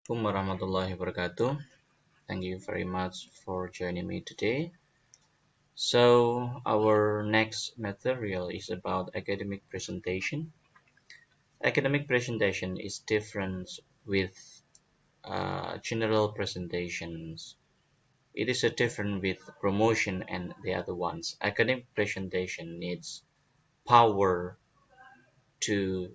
Assalamualaikum warahmatullahi wabarakatuh. Thank you very much for joining me today. So, our next material is about academic presentation. Academic presentation is different with general presentations. It is a different with promotion and the other ones. Academic presentation needs power to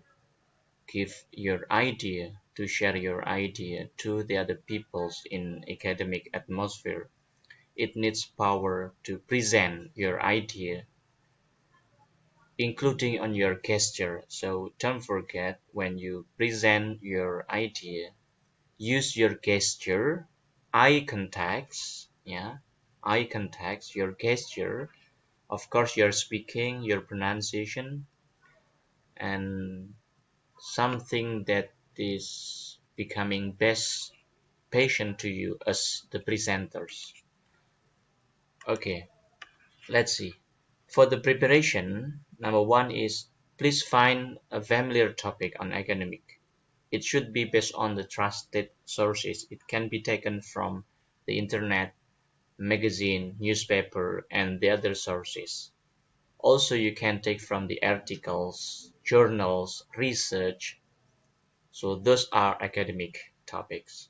give your idea, to share your idea to the other peoples in academic atmosphere. It needs power to present your idea, including on your gesture. So don't forget when you present your idea, use your gesture, eye contacts, yeah, eye contacts, your gesture. Of course, your speaking, your pronunciation, and something that is becoming best patient to you as the presenters. Okay, let's see. For the preparation, number one is please find a familiar topic on academic. It should be based on the trusted sources. It can be taken from the internet, magazine, newspaper, and the other sources. Also, you can take from the articles, journals, research. So those are academic topics.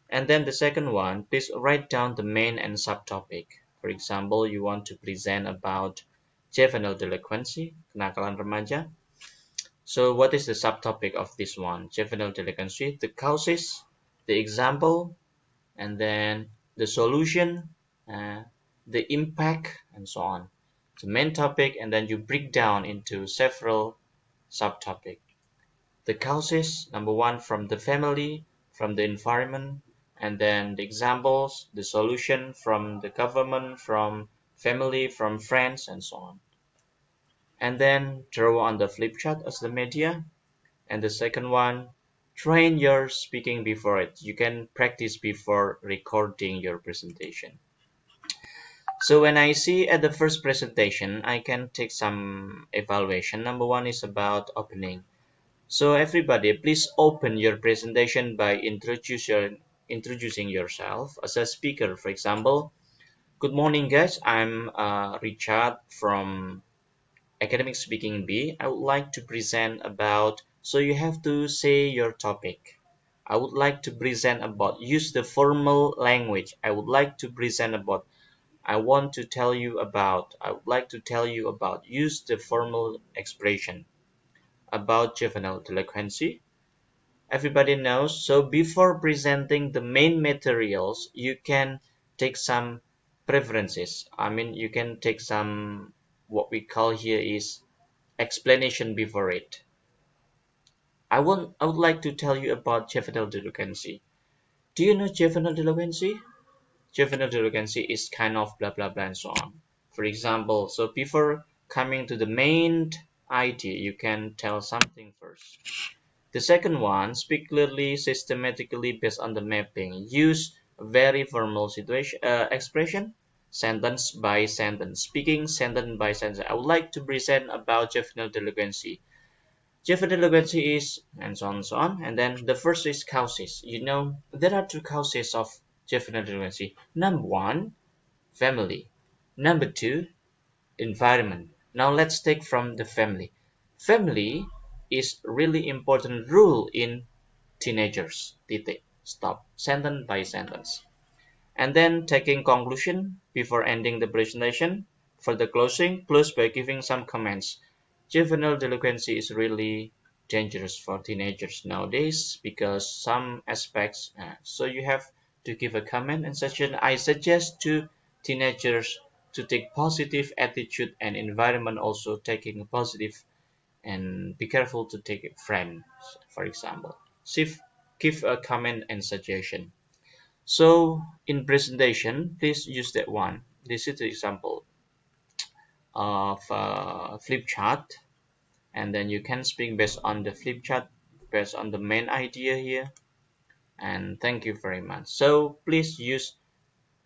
And then the second one, please write down the main and subtopic. For example, you want to present about juvenile delinquency, kenakalan remaja. So what is the subtopic of this one? Juvenile delinquency, the causes, the example, and then the solution, uh, the impact, and so on. The main topic, and then you break down into several subtopics. The causes, number one, from the family, from the environment, and then the examples, the solution from the government, from family, from friends, and so on. And then draw on the flip chart as the media. And the second one, train your speaking before it. You can practice before recording your presentation. So when I see at the first presentation, I can take some evaluation. Number one is about opening. So everybody, please open your presentation by introducing yourself as a speaker. For example, good morning, guys. I'm Richard from Academic Speaking B. I would like to present about. So you have to say your topic. I would like to present about. Use the formal language. I would like to present about. I want to tell you about. I would like to tell you about. Use the formal expression about juvenile delinquency. Everybody knows. So before presenting the main materials, you can take some preferences. I mean, you can take some, what we call here is explanation before it. I would like to tell you about juvenile delinquency. Do you know juvenile delinquency? Juvenile delinquency is kind of blah blah blah and so on. For example, so before coming to the main idea, you can tell something first. The second one, speak clearly, systematically based on the mapping. Use very formal situation expression, sentence by sentence. Speaking sentence by sentence. I would like to present about juvenile delinquency. Juvenile delinquency is, and so on and so on. And then the first is causes. You know, there are two causes of juvenile delinquency. Number one, family. Number two, environment. Now let's take from the family. Family is really important rule in teenagers. Titik. Stop. Sentence by sentence. And then taking conclusion before ending the presentation. For the closing, close by giving some comments. Juvenile delinquency is really dangerous for teenagers nowadays because some aspects. So you have to give a comment and suggestion. I suggest to teenagers to take positive attitude and environment also taking a positive and be careful to take friends, for example. Give a comment and suggestion. So in presentation, please use that one. This is the example of flip chart, and then you can speak based on the flip chart, based on the main idea here. And thank you very much. So please use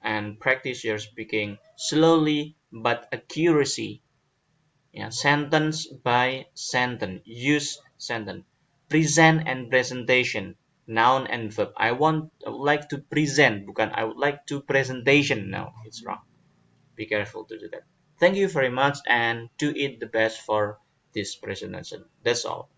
and practice your speaking slowly but accuracy. Yeah, sentence by sentence. Use sentence. Present and presentation. Noun and verb. I would like to present, bukan I would like to presentation. No, it's wrong. Be careful to do that. Thank you very much and do it the best for this presentation. That's all.